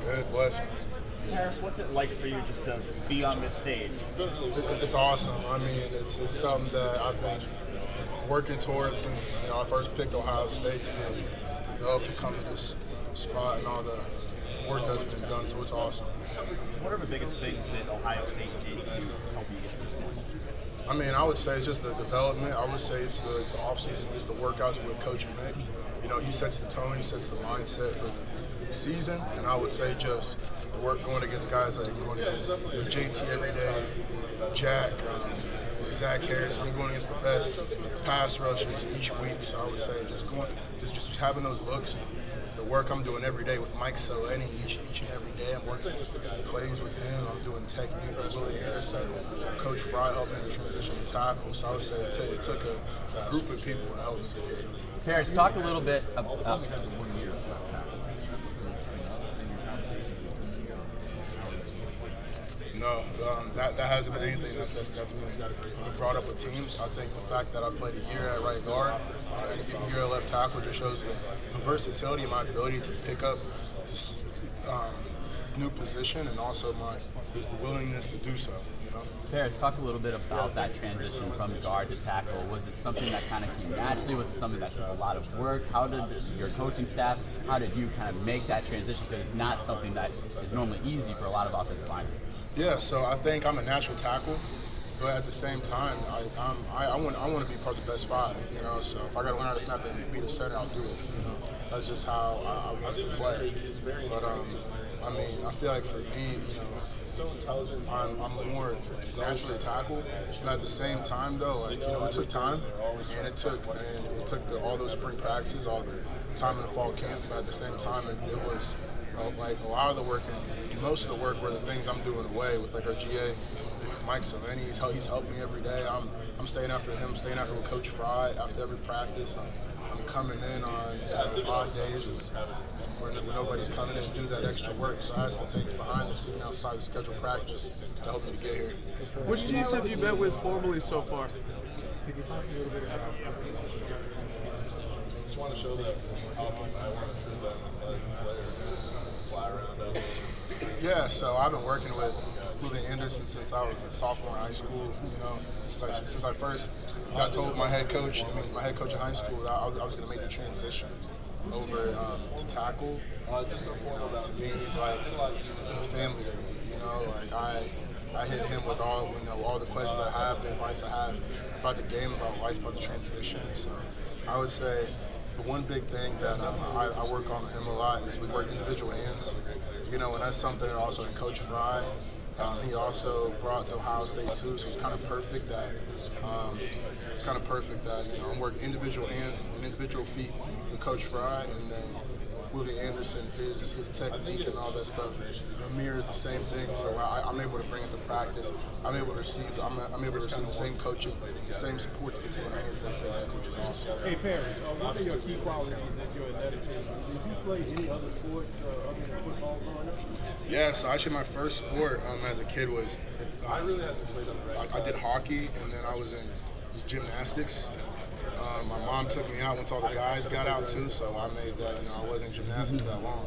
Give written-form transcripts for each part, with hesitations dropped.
Good, blessed, man. Harris, what's it like for you just to be on this stage? It's awesome. I mean, it's something that I've been working towards since I first picked Ohio State to get developed to come to this spot and all the work that's been done. So it's awesome. What are the biggest things that Ohio State did to help you get to this point? I mean, I would say it's just the development. I would say it's the off season, it's the workouts with Coach Mick. He sets the tone, he sets the mindset for the season, and I would say just the work going against guys like going against JT every day, Jack, Zach Harris. I'm going against the best pass rushers each week, so I would say just having those looks. And the work I'm doing every day with Mike Seleni each and every day. I'm working plays with him. I'm doing technique with Willie Anderson and Coach Fry helping me transition to tackle. So I would say it took a group of people to help me to get here. Harris, talk a little bit about No, that hasn't been anything that's been brought up with teams. I think the fact that I played a year at right guard and a year at left tackle just shows the versatility and my ability to pick up this new position and also my willingness to do so. Harris, talk a little bit about that transition from guard to tackle. Was it something that kind of came naturally? Was it something that took a lot of work? How did your coaching staff, how did you kind of make that transition? Because it's not something that is normally easy for a lot of offensive linemen. Yeah, so I think I'm a natural tackle, but at the same time, I want to be part of the best five. So if I got to learn how to snap and be the center, I'll do it. That's just how I want to play. But I mean, I feel like for me, I'm more naturally tackle, but at the same time though, it took time, and it took all those spring practices, all the time in the fall camp. But at the same time, it was like a lot of the work and most of the work were the things I'm doing away with, like our GA, Mike Seleni. He's helped me every day. I'm staying after him, staying after with Coach Fry after every practice. I'm coming in on odd days where nobody's coming in and do that extra work. So that's the things behind the scene outside of scheduled practice to help me to get here. Which teams have you been with formally so far? Just want to show that Yeah, so I've been working with Willie Anderson since I was a sophomore in high school. Since I first got told my head coach in high school, that I was going to make the transition over to tackle. To me, he's like a family to me. I hit him with all the questions I have, the advice I have about the game, about life, about the transition. So I would say the one big thing that I work on with him a lot is we work individual hands. And that's something also in Coach Fry. He also brought to Ohio State too, so it's kind of perfect that I'm working individual hands and individual feet with Coach Fry, and then Willie Anderson, his technique and all that stuff mirrors the same thing. So I'm able to bring it to practice. I'm able to receive the same coaching, the same support to get to enhance that technique, which is awesome. Hey Paris, what are your key qualities that your athleticism? Did you play any other sports other than football growing up? Yeah, so actually my first sport as a kid was I did hockey, and then I was in gymnastics. My mom took me out once all the guys got out too, so I made that. I wasn't in gymnastics that long,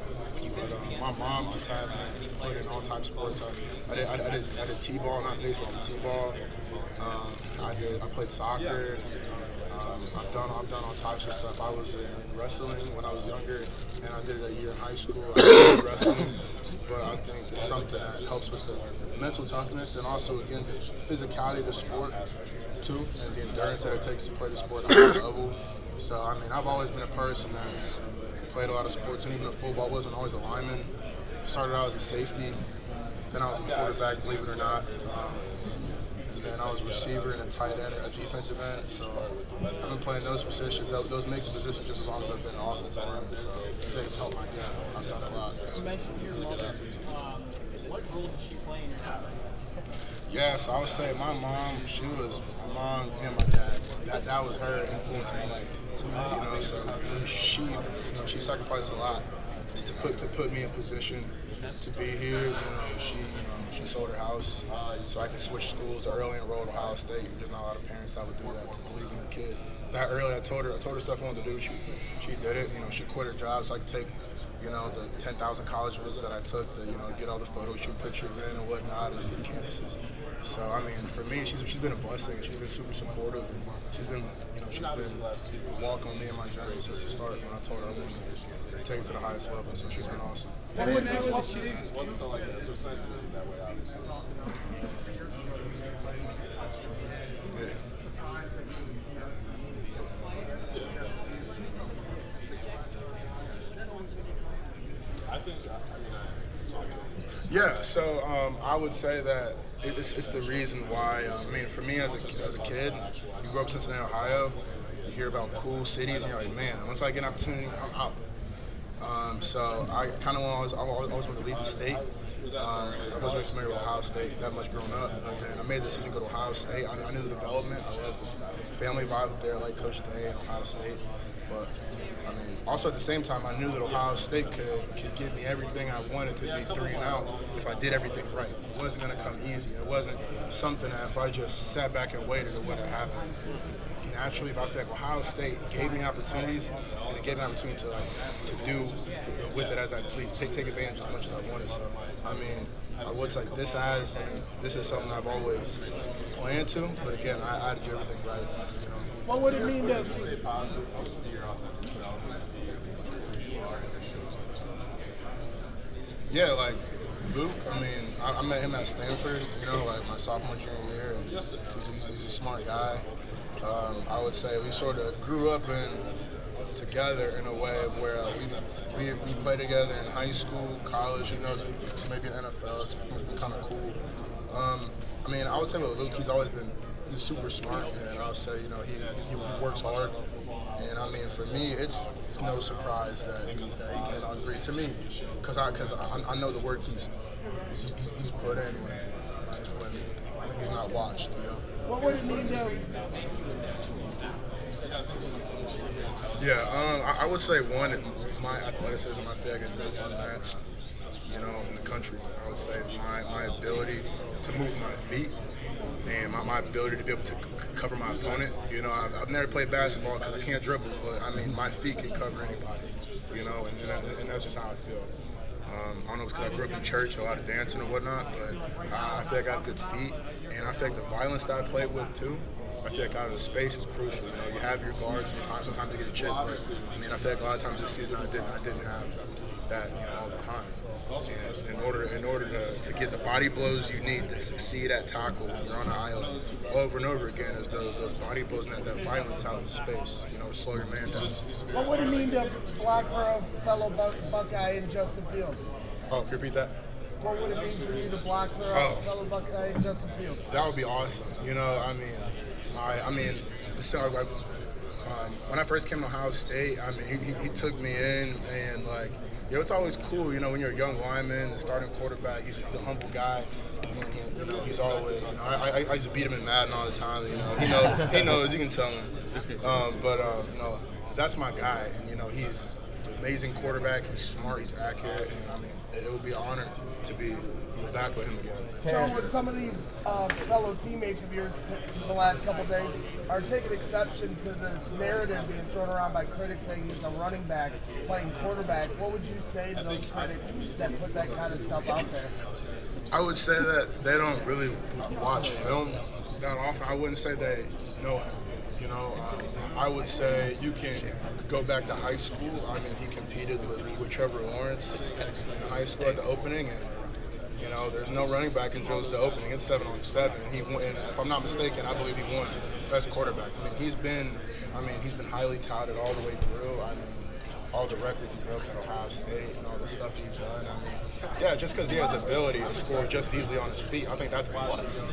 but my mom just had me played in all types of sports. I did t-ball, not baseball, but t-ball. I played soccer. I've done all types of stuff. I was in wrestling when I was younger, and I did it a year in high school. I did wrestling, but I think it's something that helps with the mental toughness and also, again, the physicality of the sport too, and the endurance that it takes to play the sport at a high level. So, I mean, I've always been a person that's played a lot of sports, and even if football wasn't always a lineman. Started out as a safety, then I was a quarterback, believe it or not. And then I was a receiver and a tight end, a defensive end. So I've been playing those positions, those mix of positions, just as long as I've been an offensive lineman. So I think it's helped my game. I've done a lot. You mentioned your mother. What role did she play in your life? Yes, I would say my mom and my dad. That was her influence in my life. So she sacrificed a lot to put me in position to be here. She sold her house so I could switch schools to early enroll at Ohio State. There's not a lot of parents that would do that, to believe in their kid that early. I told her stuff I wanted to do. She did it. She quit her job so I could take you know, the 10,000 college visits that I took to, you know, get all the photo shoot pictures in and whatnot and see the campuses. So, I mean, for me, she's been a blessing. She's been super supportive. And she's been walking with me in my journey since the start when I told her I wanted to take it to the highest level. So she's been awesome. Wasn't so like that, so it's nice to do it that way, obviously. Yeah. Yeah, so I would say that it's the reason why. I mean, for me as a kid, you grew up in Cincinnati, Ohio. You hear about cool cities, and you're like, man, once I get an opportunity, I'm out. So I kind of always wanted to leave the state because I wasn't really familiar with Ohio State that much growing up. But then I made the decision to go to Ohio State. I knew the development. I loved the family vibe up there, like Coach Day and Ohio State. But I mean, also at the same time, I knew that Ohio State could give me everything I wanted to be 3 and out if I did everything right. It wasn't going to come easy. It wasn't something that if I just sat back and waited, it would have happened. Naturally, if I feel like Ohio State gave me opportunities, and it gave me an opportunity to do with it as I please, take advantage as much as I wanted. So, I mean, I would say this is something I've always planned to, but again, I had to do everything right. You know. What would it mean to? Yeah, like Luke, I mean, I met him at Stanford, you know, like my sophomore, junior year, and he's a smart guy. I would say we sort of grew up together in a way of where we played together in high school, college, who knows, it's maybe in NFL, it's been kind of cool. I mean, I would say with Luke, he's super smart, and I would say, you know, he works hard. And I mean, for me, it's no surprise that he came out in 3 to me, because I know the work he's put in when he's not watched. You know. What would it mean to? Yeah, I would say one, my athleticism, I feel like is unmatched. You know, in the country. I would say my ability to move my feet and my ability to be able to cover my opponent. You know, I've never played basketball because I can't dribble, but I mean, my feet can cover anybody. You know, and that's just how I feel. I don't know, because I grew up in church, a lot of dancing and whatnot, but I feel like I have good feet, and I feel like the violence that I played with too. I feel like out of space is crucial. You know, you have your guards sometimes you get a chip, but I mean, I feel like a lot of times this season I didn't have that, you know, all the time. And in order to get the body blows you need to succeed at tackle when you're on an island over and over again, is those body blows and that violence out in space, you know, to slow your man down. What would it mean to block for a fellow Buckeye in Justin Fields? Oh, can you repeat that? What would it mean for you to block for a fellow Buckeye in Justin Fields? That would be awesome. You know, I mean, so when I first came to Ohio State, I mean, he took me in, and like, you know, it's always cool, you know, when you're a young lineman, the starting quarterback, he's a humble guy, and you know, he's always, you know, I used to beat him in Madden all the time, you know, he knows, you can tell him, you know, that's my guy, and you know, he's an amazing quarterback, he's smart, he's accurate, and I mean, it would be an honor to be back with him again. So with some of these fellow teammates of yours the last couple days are taking exception to this narrative being thrown around by critics saying he's a running back playing quarterback. What would you say to those critics that put that kind of stuff out there? I would say that they don't really watch film that often. I wouldn't say they know him. You know, I would say you can go back to high school. I mean, he competed with Trevor Lawrence in high school at the opening, and you know, there's no running back in drills the opening. It's 7-on-7. He won, and if I'm not mistaken, I believe he won best quarterbacks. I mean, he's been highly touted all the way through. I mean, all the records he broke at Ohio State and all the stuff he's done. I mean, yeah, just because he has the ability to score just easily on his feet, I think that's a plus.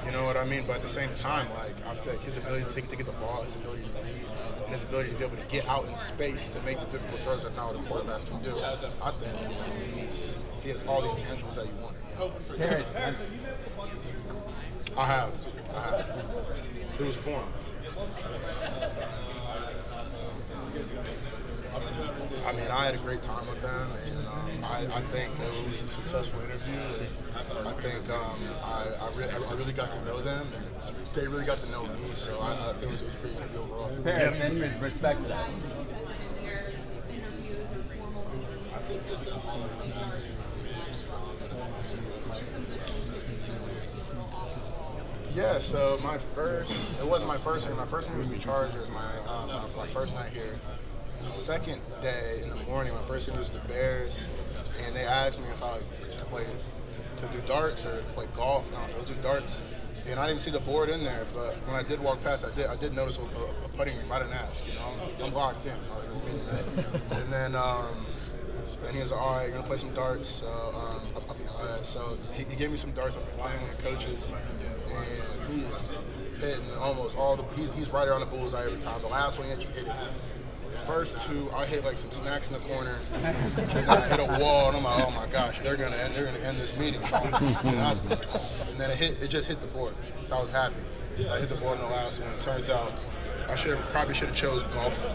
You know what I mean? But at the same time, like, I feel like his ability to get the ball, his ability to read, and his ability to be able to get out in space to make the difficult throws that now the quarterbacks can do, I think, you know, he has all the intangibles that you want. Harris, I have. It was fun. I mean, I had a great time with them, and I think it was a successful interview. And I think I really got to know them, and they really got to know me. So I think it was a great interview overall. Harris, and respect to that. In their interviews or formal meetings, Yeah, so it wasn't my first interview. My first interview was the Chargers, my first night here. The second day in the morning, my first interview was the Bears, and they asked me if I like to play, to do darts or to play golf. And I was like, let's do darts. And I didn't see the board in there, but when I did walk past, I did notice a putting green. I didn't ask, I'm locked in. I was meeting that. And then he was like, all right, you're gonna play some darts. So he gave me some darts. I'm playing with the coaches, and he's hitting almost all he's right around the bullseye every time. The last one he actually hit it. The first two, I hit like some snacks in the corner, and then I hit a wall, and I'm like, oh my gosh, they're gonna end this meeting. And then it just hit the board, so I was happy. I hit the board in the last one. Turns out I probably should have chose golf,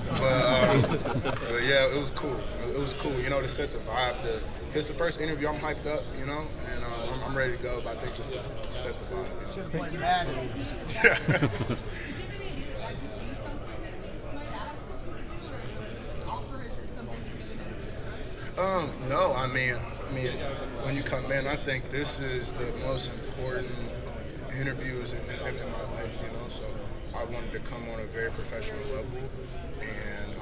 but yeah, it was cool. It was cool, to set the vibe. It's the first interview. I'm hyped up, and I'm ready to go. But I think just to set the vibe. Should have played Madden. Yeah. No, I mean, when you come in, I think this is the most important interviews in my life, so I wanted to come on a very professional level, and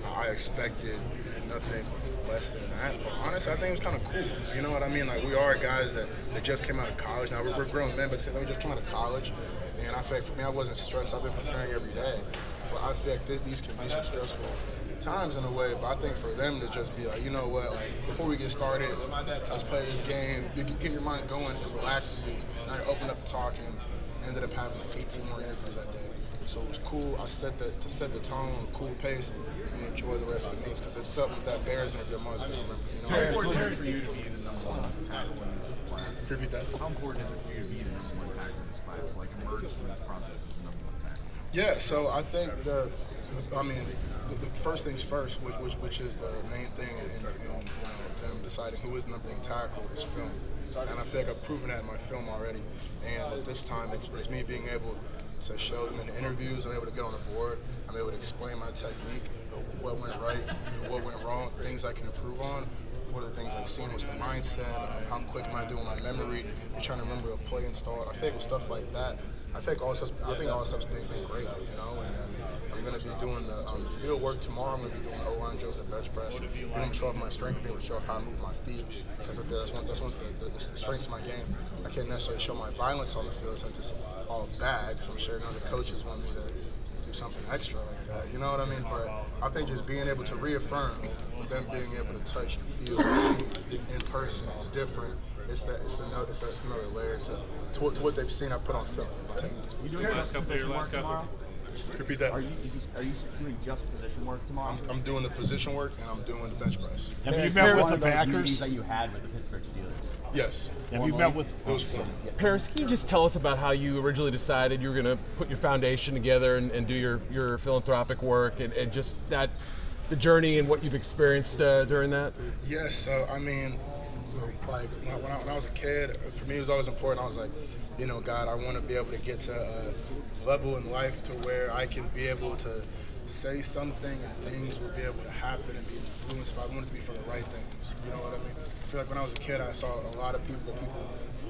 I expected nothing less than that. But honestly, I think it was kind of cool. You know what I mean? Like, we are guys that just came out of college. Now, we're grown men, but since we just came out of college, and I feel like for me, I wasn't stressed. I've been preparing every day. But I feel like these can be some stressful times in a way, but I think for them to just be like, you know what, like, before we get started, let's play this game. You get your mind going, it relaxes you. Now you're open up to talking. Ended up having like 18 more interviews that day. So it was cool. I set the tone, cool pace, and enjoy the rest of the meetings, because it's something that Bears interview I'm always going to remember. How important is it for you to be the number one tackle in this class? Can you repeat that? How important is it for you to be the number one tackle in this class? Like, emerge from this process as the number one tackle? Yeah, so I think the first things first, which is the main thing in them deciding who is the number one tackle, is film. And I feel like I've proven that in my film already. And at this time, it's me being able to show them in the interviews. I'm able to get on the board. I'm able to explain my technique, what went right, what went wrong, things I can improve on. What are the things I've seen? What's the mindset? How quick am I doing my memory? You're trying to remember a play installed. I think with stuff like that, I think all stuff's been great, And I'm going to be doing the field work tomorrow. I'm going to be doing the O-line drills, the bench press, being able to show off my strength, being able to show off how I move my feet, because I feel that's one of the strengths of my game. I can't necessarily show my violence on the field since it's all bags. I'm sure none of the coaches want me to do something extra like that, you know what I mean? But I think just being able to reaffirm, them being able to touch and feel and see in person is different. It's another layer to what they've seen I put on film. I'll take it. You doing position work tomorrow? Repeat that. Are you doing just position work tomorrow? I'm doing the position work, and I'm doing the bench press. Have you met with One the of those backers? meetings that you had with the Pittsburgh Steelers. Yes. Have you met with? It was fun. Paris, can you just tell us about how you originally decided you were going to put your foundation together and do your philanthropic work and just the journey and what you've experienced during that? Yes. So like when I was a kid, for me it was always important. I was like, God, I want to be able to get to a level in life to where I can be able to say something and things will be able to happen and be influenced by. I want it to be for the right things. You know what I mean? I feel like when I was a kid, I saw a lot of people that people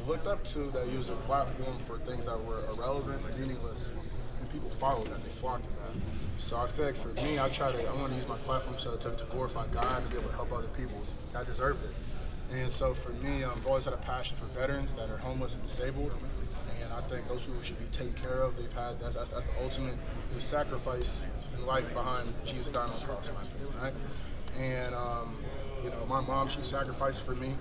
looked up to that used their platform for things that were irrelevant and meaningless, and people followed that. They flocked to that. So I feel like for me, I want to use my platform to glorify God and be able to help other people. I deserved it. And so for me, I've always had a passion for veterans that are homeless and disabled, and I think those people should be taken care of. That's the ultimate sacrifice in life behind Jesus dying on the cross, in my opinion, right? And my mom, she sacrificed for me.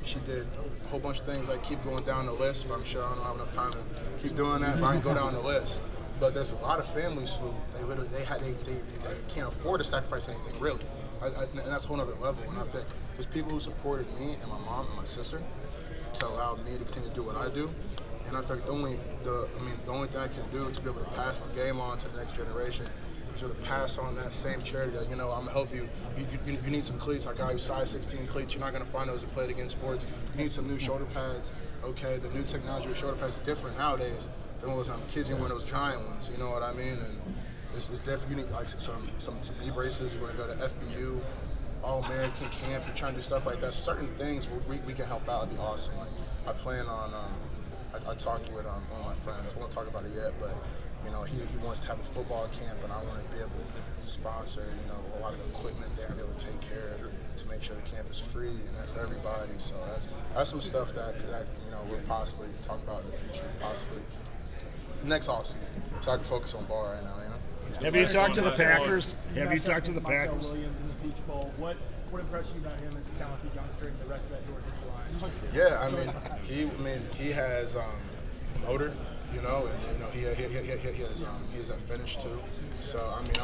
She did a whole bunch of things. I keep going down the list, but I'm sure I don't have enough time to keep doing that. But I can go down the list. But there's a lot of families who they can't afford to sacrifice anything really. And that's a whole other level. And I think there's people who supported me and my mom and my sister to allow me to continue to do what I do. And I think the only thing I can do to be able to pass the game on to the next generation is to pass on that same charity. That, I'm gonna help you. You need some cleats. I got you size 16 cleats. You're not gonna find those that played against sports. You need some new shoulder pads. Okay, the new technology with shoulder pads is different nowadays than what was on kids. You want those giant ones. You know what I mean? And it's different. You need like some knee braces. You want to go to FBU. All-American camp, you're trying to do stuff like that. Certain things we can help out. It'd be awesome. Like I plan on. I talked with one of my friends. I won't talk about it yet, but you know, he wants to have a football camp, and I want to be able to sponsor, you know, a lot of the equipment there and be able to take care of to make sure the camp is free and that's for everybody. So that's some stuff that you know we'll possibly talk about in the future, possibly next off season. So I can focus on ball right now, you know. Have you talked to the Packers? Have you talked to the Packers? Williams in the Peach Bowl. What impressed you about him as a talented youngster and the rest of that Georgia line? Yeah, I mean, he has motor, you know, and you know he has that finish too. So I mean,